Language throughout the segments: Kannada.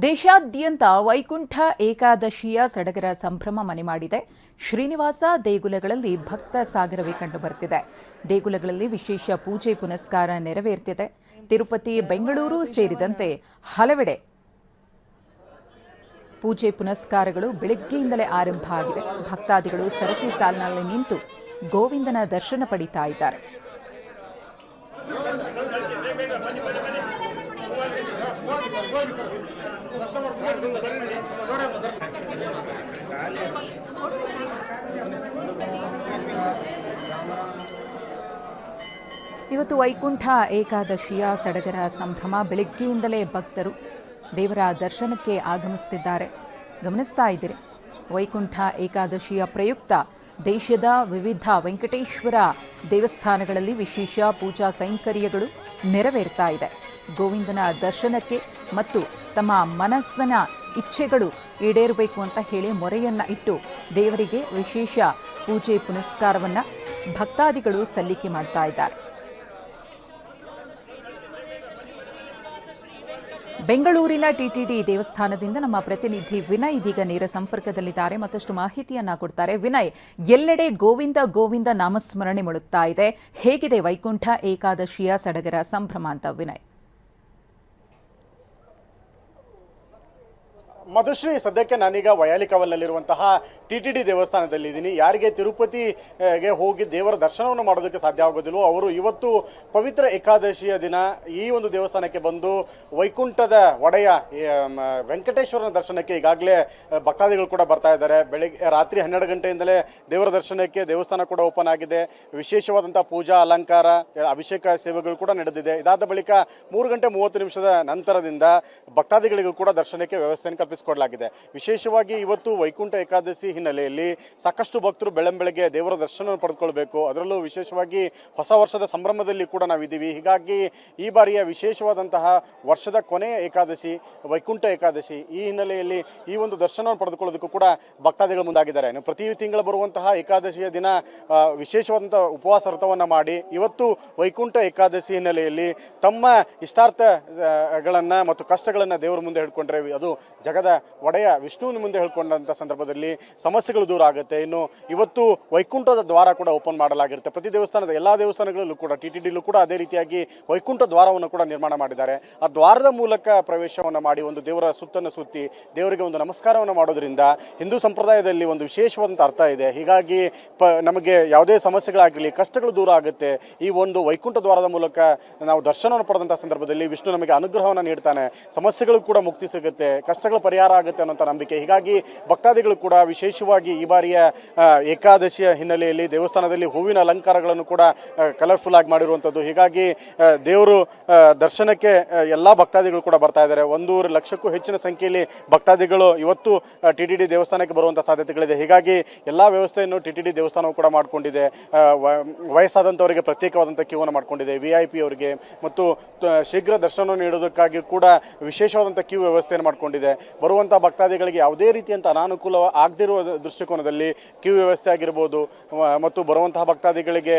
ದೇಶಾದ್ಯಂತ ವೈಕುಂಠ ಏಕಾದಶಿಯ ಸಡಗರ ಸಂಭ್ರಮ ಮನೆ ಮಾಡಿದೆ. ಶ್ರೀನಿವಾಸ ದೇಗುಲಗಳಲ್ಲಿ ಭಕ್ತ ಸಾಗರವೇ ಕಂಡುಬರುತ್ತಿದೆ. ದೇಗುಲಗಳಲ್ಲಿ ವಿಶೇಷ ಪೂಜೆ ಪುನಸ್ಕಾರ ನೆರವೇರುತ್ತಿದೆ. ತಿರುಪತಿ, ಬೆಂಗಳೂರು ಸೇರಿದಂತೆ ಹಲವೆಡೆ ಪೂಜೆ ಪುನಸ್ಕಾರಗಳು ಬೆಳಗ್ಗೆಯಿಂದಲೇ ಆರಂಭ ಆಗಿದೆ. ಭಕ್ತಾದಿಗಳು ಸರತಿ ಸಾಲಿನಲ್ಲಿ ನಿಂತು ಗೋವಿಂದನ ದರ್ಶನ ಪಡಿತಾ ಇದ್ದಾರೆ. ಇವತ್ತು ವೈಕುಂಠ ಏಕಾದಶಿಯ ಸಡಗರ ಸಂಭ್ರಮ. ಬೆಳಗ್ಗೆಯಿಂದಲೇ ಭಕ್ತರು ದೇವರ ದರ್ಶನಕ್ಕೆ ಆಗಮಿಸುತ್ತಿದ್ದಾರೆ. ಗಮನಿಸ್ತಾ ಇದ್ದೀರಿ, ವೈಕುಂಠ ಏಕಾದಶಿಯ ಪ್ರಯುಕ್ತ ದೇಶದ ವಿವಿಧ ವೆಂಕಟೇಶ್ವರ ದೇವಸ್ಥಾನಗಳಲ್ಲಿ ವಿಶೇಷ ಪೂಜಾ ಕೈಂಕರ್ಯಗಳು ನೆರವೇರ್ತಾ ಇದೆ. ಗೋವಿಂದನ ದರ್ಶನಕ್ಕೆ ಮತ್ತು ತಮ್ಮ ಮನಸ್ಸಿನ ಇಚ್ಛೆಗಳು ಈಡೇರಬೇಕು ಅಂತ ಹೇಳಿ ಮೊರೆಯನ್ನ ಇಟ್ಟು ದೇವರಿಗೆ ವಿಶೇಷ ಪೂಜೆ ಪುನಸ್ಕಾರವನ್ನು ಭಕ್ತಾದಿಗಳು ಸಲ್ಲಿಕೆ ಮಾಡ್ತಾ ಇದ್ದಾರೆ. ಬೆಂಗಳೂರಿನ ಟಿಟಿಡಿ ದೇವಸ್ಥಾನದಿಂದ ನಮ್ಮ ಪ್ರತಿನಿಧಿ ವಿನಯ್ ಇದೀಗ ನೇರ ಸಂಪರ್ಕದಲ್ಲಿದ್ದಾರೆ. ಮತ್ತಷ್ಟು ಮಾಹಿತಿಯನ್ನ ಕೊಡ್ತಾರೆ. ವಿನಯ್, ಎಲ್ಲೆಡೆ ಗೋವಿಂದ ಗೋವಿಂದ ನಾಮಸ್ಮರಣೆ ಮೊಳಗ್ತಾ ಇದೆ. ಹೇಗಿದೆ ವೈಕುಂಠ ಏಕಾದಶಿಯ ಸಡಗರ ಸಂಭ್ರಮ ಅಂತ ವಿನಯ್? ಮಧುಶ್ರೀ, ಸದ್ಯಕ್ಕೆ ನಾನೀಗ ವಯಾಲಿಕಾವಲ್ನಲ್ಲಿರುವಂತಹ ಟಿಟಿಡಿ ದೇವಸ್ಥಾನದಲ್ಲಿದ್ದೀನಿ. ಯಾರಿಗೆ ತಿರುಪತಿಗೆ ಹೋಗಿ ದೇವರ ದರ್ಶನವನ್ನು ಮಾಡೋದಕ್ಕೆ ಸಾಧ್ಯ ಆಗೋದಿಲ್ಲವೋ ಅವರು ಇವತ್ತು ಪವಿತ್ರ ಏಕಾದಶಿಯ ದಿನ ಈ ಒಂದು ದೇವಸ್ಥಾನಕ್ಕೆ ಬಂದು ವೈಕುಂಠದ ಒಡೆಯ ವೆಂಕಟೇಶ್ವರನ ದರ್ಶನಕ್ಕೆ ಈಗಾಗಲೇ ಭಕ್ತಾದಿಗಳು ಕೂಡ ಬರ್ತಾ ಇದ್ದಾರೆ. ರಾತ್ರಿ 12 ಗಂಟೆಯಿಂದಲೇ ದೇವರ ದರ್ಶನಕ್ಕೆ ದೇವಸ್ಥಾನ ಕೂಡ ಓಪನ್ ಆಗಿದೆ. ವಿಶೇಷವಾದಂಥ ಪೂಜಾ ಅಲಂಕಾರ, ಅಭಿಷೇಕ ಸೇವೆಗಳು ಕೂಡ ನಡೆದಿದೆ. ಇದಾದ ಬಳಿಕ 3 ಗಂಟೆ 30 ನಿಮಿಷದ ನಂತರದಿಂದ ಭಕ್ತಾದಿಗಳಿಗೂ ಕೂಡ ದರ್ಶನಕ್ಕೆ ವ್ಯವಸ್ಥೆಯನ್ನು ಕಲ್ಪಿಸಿಕೊಡಲಾಗಿದೆ. ವಿಶೇಷವಾಗಿ ಇವತ್ತು ವೈಕುಂಠ ಏಕಾದಶಿ ಹಿನ್ನೆಲೆಯಲ್ಲಿ ಸಾಕಷ್ಟು ಭಕ್ತರು ಬೆಳಂಬೆಳಗ್ಗೆ ದೇವರ ದರ್ಶನವನ್ನು ಪಡೆದುಕೊಳ್ಬೇಕು. ಅದರಲ್ಲೂ ವಿಶೇಷವಾಗಿ ಹೊಸ ವರ್ಷದ ಸಂಭ್ರಮದಲ್ಲಿ ಕೂಡ ನಾವಿದ್ದೀವಿ. ಹೀಗಾಗಿ ಈ ಬಾರಿಯ ವಿಶೇಷವಾದಂತಹ ವರ್ಷದ ಕೊನೆಯ ಏಕಾದಶಿ ವೈಕುಂಠ ಏಕಾದಶಿ. ಈ ಹಿನ್ನೆಲೆಯಲ್ಲಿ ಈ ಒಂದು ದರ್ಶನವನ್ನು ಪಡೆದುಕೊಳ್ಳೋದಕ್ಕೂ ಕೂಡ ಭಕ್ತಾದಿಗಳು ಮುಂದಾಗಿದ್ದಾರೆ. ಪ್ರತಿ ತಿಂಗಳು ಬರುವಂತಹ ಏಕಾದಶಿಯ ದಿನ ವಿಶೇಷವಾದಂತಹ ಉಪವಾಸ ವ್ರತವನ್ನು ಮಾಡಿ ಇವತ್ತು ವೈಕುಂಠ ಏಕಾದಶಿ ಹಿನ್ನೆಲೆಯಲ್ಲಿ ತಮ್ಮ ಇಷ್ಟಾರ್ಥಗಳನ್ನು ಮತ್ತು ಕಷ್ಟಗಳನ್ನು ದೇವರ ಮುಂದೆ ಹಿಡ್ಕೊಂಡ್ರೆ ಅದು ಜಗದ ಒಡೆಯ ವಿಷ್ಣುವಿನ ಮುಂದೆ ಹೇಳ್ಕೊಂಡಂಥ ಸಂದರ್ಭದಲ್ಲಿ ಸಮಸ್ಯೆಗಳು ದೂರ ಆಗುತ್ತೆ. ಇನ್ನು ಇವತ್ತು ವೈಕುಂಠದ ದ್ವಾರ ಕೂಡ ಓಪನ್ ಮಾಡಲಾಗಿರುತ್ತೆ. ಪ್ರತಿ ದೇವಸ್ಥಾನದ ಎಲ್ಲ ದೇವಸ್ಥಾನಗಳಲ್ಲೂ ಕೂಡ ಟಿಟಿಡಿಲೂ ಕೂಡ ಅದೇ ರೀತಿಯಾಗಿ ವೈಕುಂಠ ದ್ವಾರವನ್ನು ಕೂಡ ನಿರ್ಮಾಣ ಮಾಡಿದ್ದಾರೆ. ಆ ದ್ವಾರದ ಮೂಲಕ ಪ್ರವೇಶವನ್ನು ಮಾಡಿ ಒಂದು ದೇವರ ಸುತ್ತನ್ನು ಸುತ್ತಿ ದೇವರಿಗೆ ಒಂದು ನಮಸ್ಕಾರವನ್ನು ಮಾಡೋದ್ರಿಂದ ಹಿಂದೂ ಸಂಪ್ರದಾಯದಲ್ಲಿ ಒಂದು ವಿಶೇಷವಾದಂಥ ಅರ್ಥ ಇದೆ. ಹೀಗಾಗಿ ನಮಗೆ ಯಾವುದೇ ಸಮಸ್ಯೆಗಳಾಗಲಿ ಕಷ್ಟಗಳು ದೂರ ಆಗುತ್ತೆ. ಈ ಒಂದು ವೈಕುಂಠ ದ್ವಾರದ ಮೂಲಕ ನಾವು ದರ್ಶನವನ್ನು ಪಡೆದಂಥ ಸಂದರ್ಭದಲ್ಲಿ ವಿಷ್ಣು ನಮಗೆ ಅನುಗ್ರಹವನ್ನು ನೀಡ್ತಾನೆ. ಸಮಸ್ಯೆಗಳು ಕೂಡ ಮುಕ್ತಿ ಸಿಗುತ್ತೆ, ಕಷ್ಟಗಳು ಪರಿಹಾರ ಆಗುತ್ತೆ ಅನ್ನೋಂಥ ನಂಬಿಕೆ. ಹೀಗಾಗಿ ಭಕ್ತಾದಿಗಳು ಕೂಡ ವಿಶೇಷವಾಗಿ ಈ ಬಾರಿಯ ಏಕಾದಶಿಯ ಹಿನ್ನೆಲೆಯಲ್ಲಿ ದೇವಸ್ಥಾನದಲ್ಲಿ ಹೂವಿನ ಅಲಂಕಾರಗಳನ್ನು ಕೂಡ ಕಲರ್ಫುಲ್ ಆಗಿ ಮಾಡಿರುವಂಥದ್ದು. ಹೀಗಾಗಿ ದೇವರು ದರ್ಶನಕ್ಕೆ ಎಲ್ಲ ಭಕ್ತಾದಿಗಳು ಕೂಡ ಬರ್ತಾ ಇದ್ದಾರೆ. 1.5 ಲಕ್ಷಕ್ಕೂ ಹೆಚ್ಚಿನ ಸಂಖ್ಯೆಯಲ್ಲಿ ಭಕ್ತಾದಿಗಳು ಇವತ್ತು ಟಿಟಿಡಿ ದೇವಸ್ಥಾನಕ್ಕೆ ಬರುವಂಥ ಸಾಧ್ಯತೆಗಳಿದೆ. ಹೀಗಾಗಿ ಎಲ್ಲ ವ್ಯವಸ್ಥೆಯನ್ನು ಟಿಟಿಡಿ ದೇವಸ್ಥಾನವು ಕೂಡ ಮಾಡಿಕೊಂಡಿದೆ. ವಯಸ್ಸಾದಂಥವರಿಗೆ ಪ್ರತ್ಯೇಕವಾದಂಥ ಕ್ಯೂವನ್ನು ಮಾಡಿಕೊಂಡಿದೆ. VIP ಅವರಿಗೆ ಮತ್ತು ಶೀಘ್ರ ದರ್ಶನ ನೀಡೋದಕ್ಕಾಗಿ ಕೂಡ ವಿಶೇಷವಾದಂಥ ಕ್ಯೂ ವ್ಯವಸ್ಥೆಯನ್ನು ಮಾಡಿಕೊಂಡಿದೆ. ಬರುವಂಥ ಭಕ್ತಾದಿಗಳಿಗೆ ಯಾವುದೇ ರೀತಿಯಂಥ ಅನಾನುಕೂಲ ಆಗದಿರುವ ದೃಷ್ಟಿಕೋನದಲ್ಲಿ ಕ್ಯೂ ವ್ಯವಸ್ಥೆ ಆಗಿರ್ಬೋದು ಮತ್ತು ಬರುವಂತಹ ಭಕ್ತಾದಿಗಳಿಗೆ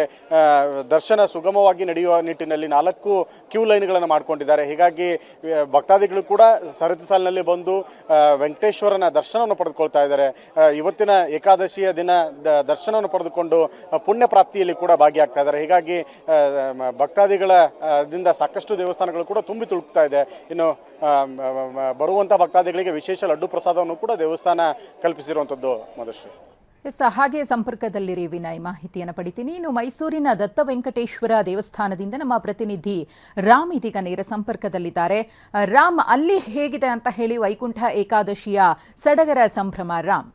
ದರ್ಶನ ಸುಗಮವಾಗಿ ನಡೆಯುವ ನಿಟ್ಟಿನಲ್ಲಿ 4 ಕ್ಯೂ ಲೈನ್ಗಳನ್ನು ಮಾಡಿಕೊಂಡಿದ್ದಾರೆ. ಹೀಗಾಗಿ ಭಕ್ತಾದಿಗಳು ಕೂಡ ಸರತಿ ಸಾಲಿನಲ್ಲಿ ಬಂದು ವೆಂಕಟೇಶ್ವರನ ದರ್ಶನವನ್ನು ಪಡೆದುಕೊಳ್ತಾ ಇದ್ದಾರೆ. ಇವತ್ತಿನ ಏಕಾದಶಿಯ ದಿನ ದರ್ಶನವನ್ನು ಪಡೆದುಕೊಂಡು ಪುಣ್ಯ ಪ್ರಾಪ್ತಿಯಲ್ಲಿ ಕೂಡ ಭಾಗಿಯಾಗ್ತಾ ಇದ್ದಾರೆ. ಹೀಗಾಗಿ ಭಕ್ತಾದಿಗಳ ದಿಂದ ಸಾಕಷ್ಟು ದೇವಸ್ಥಾನಗಳು ಕೂಡ ತುಂಬಿ ತುಳುಕ್ತಾ ಇದೆ. ಇನ್ನು ಬರುವಂಥ ಭಕ್ತಾದಿಗಳಿಗೆ ವಿಶೇಷ ಲಡ್ಡು ಪ್ರಸಾದವನ್ನು ಕೂಡ ದೇವಸ್ಥಾನ ಕಲ್ಪಿಸಿರುವಂಥದ್ದು. ಮಧುಶ್ರೀ, ಹಾಗೆ ಸಂಪರ್ಕದಲ್ಲಿರಿ ವಿನಯ್, ಮಾಹಿತಿಯನ್ನು ಪಡಿತೀನಿ. ಇನ್ನು ಮೈಸೂರಿನ ದತ್ತ ವೆಂಕಟೇಶ್ವರ ದೇವಸ್ಥಾನದಿಂದ ನಮ್ಮ ಪ್ರತಿನಿಧಿ ರಾಮ್ ಇದೀಗ ನೇರ ಸಂಪರ್ಕದಲ್ಲಿದ್ದಾರೆ. ರಾಮ್, ಅಲ್ಲಿ ಹೇಗಿದೆ ಅಂತ ಹೇಳಿ ವೈಕುಂಠ ಏಕಾದಶಿಯ ಸಡಗರ ಸಂಭ್ರಮ? ರಾಮ್,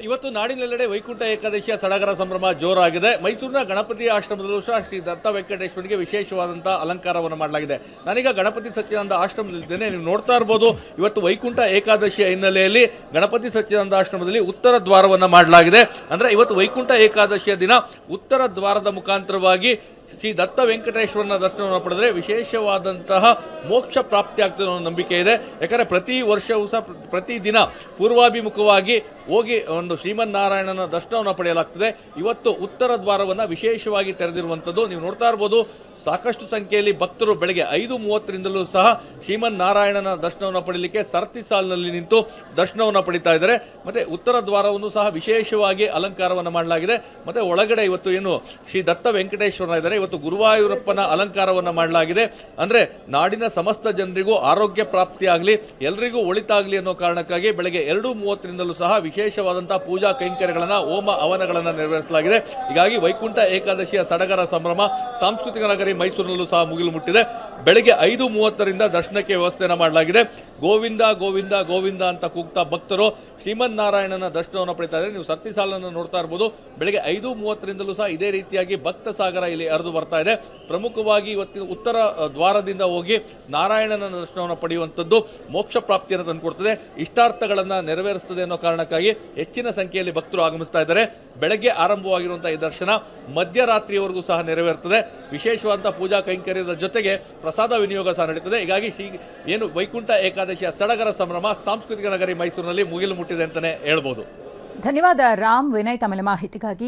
ಇವತ್ತು ನಾಡಿನೆಲ್ಲೆಡೆ ವೈಕುಂಠ ಏಕಾದಶಿಯ ಸಡಗರ ಸಂಭ್ರಮ ಜೋರಾಗಿದೆ. ಮೈಸೂರಿನ ಗಣಪತಿ ಆಶ್ರಮದಲ್ಲೂ ಸಹ ಶ್ರೀ ದತ್ತ ವೆಂಕಟೇಶ್ವರಿಗೆ ವಿಶೇಷವಾದಂಥ ಅಲಂಕಾರವನ್ನು ಮಾಡಲಾಗಿದೆ. ನಾನೀಗ ಗಣಪತಿ ಸಚ್ಚಿದಾನಂದ ಆಶ್ರಮದಲ್ಲಿದ್ದೇನೆ. ನೀವು ನೋಡ್ತಾ ಇರ್ಬೋದು, ಇವತ್ತು ವೈಕುಂಠ ಏಕಾದಶಿಯ ಹಿನ್ನೆಲೆಯಲ್ಲಿ ಗಣಪತಿ ಸಚ್ಚಿದಾನಂದ ಆಶ್ರಮದಲ್ಲಿ ಉತ್ತರ ದ್ವಾರವನ್ನು ಮಾಡಲಾಗಿದೆ. ಅಂದರೆ ಇವತ್ತು ವೈಕುಂಠ ಏಕಾದಶಿಯ ದಿನ ಉತ್ತರ ದ್ವಾರದ ಮುಖಾಂತರವಾಗಿ ಶ್ರೀ ದತ್ತ ವೆಂಕಟೇಶ್ವರನ ದರ್ಶನವನ್ನು ಪಡೆದರೆ ವಿಶೇಷವಾದಂತಹ ಮೋಕ್ಷ ಪ್ರಾಪ್ತಿ ಆಗ್ತದೆ ಅನ್ನೋ ನಂಬಿಕೆ ಇದೆ. ಯಾಕಂದರೆ ಪ್ರತಿ ವರ್ಷವೂ ಸಹ ಪ್ರತಿದಿನ ಪೂರ್ವಾಭಿಮುಖವಾಗಿ ಹೋಗಿ ಒಂದು ಶ್ರೀಮನ್ನಾರಾಯಣನ ದರ್ಶನವನ್ನು ಪಡೆಯಲಾಗ್ತದೆ. ಇವತ್ತು ಉತ್ತರ ದ್ವಾರವನ್ನು ವಿಶೇಷವಾಗಿ ತೆರೆದಿರುವಂಥದ್ದು ನೀವು ನೋಡ್ತಾ ಇರ್ಬೋದು. ಸಾಕಷ್ಟು ಸಂಖ್ಯೆಯಲ್ಲಿ ಭಕ್ತರು ಬೆಳಗ್ಗೆ 5:30ರಿಂದಲೂ ಸಹ ಶ್ರೀಮನ್ನಾರಾಯಣನ ದರ್ಶನವನ್ನು ಪಡೀಲಿಕ್ಕೆ ಸರತಿ ಸಾಲಿನಲ್ಲಿ ನಿಂತು ದರ್ಶನವನ್ನು ಪಡಿತಾ ಇದ್ದಾರೆ. ಮತ್ತೆ ಉತ್ತರ ದ್ವಾರವನ್ನು ಸಹ ವಿಶೇಷವಾಗಿ ಅಲಂಕಾರವನ್ನು ಮಾಡಲಾಗಿದೆ. ಮತ್ತೆ ಒಳಗಡೆ ಇವತ್ತು ಏನು ಶ್ರೀ ದತ್ತ ವೆಂಕಟೇಶ್ವರ ಇದ್ದಾರೆ, ಇವತ್ತು ಗುರುವಾಯೂರಪ್ಪನ ಅಲಂಕಾರವನ್ನು ಮಾಡಲಾಗಿದೆ. ಅಂದ್ರೆ ನಾಡಿನ ಸಮಸ್ತ ಜನರಿಗೂ ಆರೋಗ್ಯ ಪ್ರಾಪ್ತಿಯಾಗಲಿ, ಎಲ್ರಿಗೂ ಒಳಿತಾಗಲಿ ಅನ್ನೋ ಕಾರಣಕ್ಕಾಗಿ ಬೆಳಗ್ಗೆ 2:30ರಿಂದಲೂ ಸಹ ವಿಶೇಷವಾದಂತಹ ಪೂಜಾ ಕೈಂಕರ್ಯಗಳನ್ನ, ಹೋಮ ಹವನಗಳನ್ನು ನೆರವೇರಿಸಲಾಗಿದೆ. ಹೀಗಾಗಿ ವೈಕುಂಠ ಏಕಾದಶಿಯ ಸಡಗರ ಸಂಭ್ರಮ ಸಾಂಸ್ಕೃತಿಕ ನಗರಿ ಮೈಸೂರಿನಲ್ಲೂ ಸಹ ಮುಗಿಲು ಮುಟ್ಟಿದೆ. ಬೆಳಗ್ಗೆ 5:30ರಿಂದ ದರ್ಶನಕ್ಕೆ ವ್ಯವಸ್ಥೆಯನ್ನು ಮಾಡಲಾಗಿದೆ. ಗೋವಿಂದ ಗೋವಿಂದ ಗೋವಿಂದ ಅಂತ ಕೂಗ್ತಾ ಭಕ್ತರು ಶ್ರೀಮನ್ನಾರಾಯಣನ ದರ್ಶನವನ್ನು ಪಡಿತಾ ಇದ್ದಾರೆ. ನೀವು ಸರತಿ ಸಾಲನ್ನು ನೋಡ್ತಾ ಇರ್ಬೋದು. ಬೆಳಗ್ಗೆ 5:30ರಿಂದಲೂ ಸಹ ಇದೇ ರೀತಿಯಾಗಿ ಭಕ್ತ ಸಾಗರ ಇಲ್ಲಿ ಹರಿದು ಬರ್ತಾ ಇದೆ. ಪ್ರಮುಖವಾಗಿ ಇವತ್ತಿನ ಉತ್ತರ ದ್ವಾರದಿಂದ ಹೋಗಿ ನಾರಾಯಣನ ದರ್ಶನವನ್ನು ಪಡೆಯುವಂಥದ್ದು ಮೋಕ್ಷ ಪ್ರಾಪ್ತಿಯನ್ನು ತಂದುಕೊಡ್ತದೆ, ಇಷ್ಟಾರ್ಥಗಳನ್ನು ನೆರವೇರಿಸ್ತದೆ ಅನ್ನೋ ಕಾರಣಕ್ಕಾಗಿ ಹೆಚ್ಚಿನ ಸಂಖ್ಯೆಯಲ್ಲಿ ಭಕ್ತರು ಆಗಮಿಸ್ತಾ ಇದ್ದಾರೆ. ಬೆಳಗ್ಗೆ ಆರಂಭವಾಗಿರುವಂತಹ ಈ ದರ್ಶನ ಮಧ್ಯರಾತ್ರಿಯವರೆಗೂ ಸಹ ನೆರವೇರ್ತದೆ. ವಿಶೇಷವಾದಂತಹ ಪೂಜಾ ಕೈಂಕರ್ಯದ ಜೊತೆಗೆ ಪ್ರಸಾದ ವಿನಿಯೋಗ ಸಹ ನಡೀತದೆ. ಹೀಗಾಗಿ ಏನು ವೈಕುಂಠ ಏಕಾದಶಿಯ ಸಡಗರ ಸಂಭ್ರಮ ಸಾಂಸ್ಕೃತಿಕ ನಗರಿ ಮೈಸೂರಿನಲ್ಲಿ ಮುಗಿಲು ಮುಟ್ಟಿದೆ ಅಂತಾನೆ ಹೇಳ್ಬೋದು. ಧನ್ಯವಾದ ರಾಮ್. ವಿನಯ್, ತಮ್ಮ ಮಾಹಿತಿಗಾಗಿ.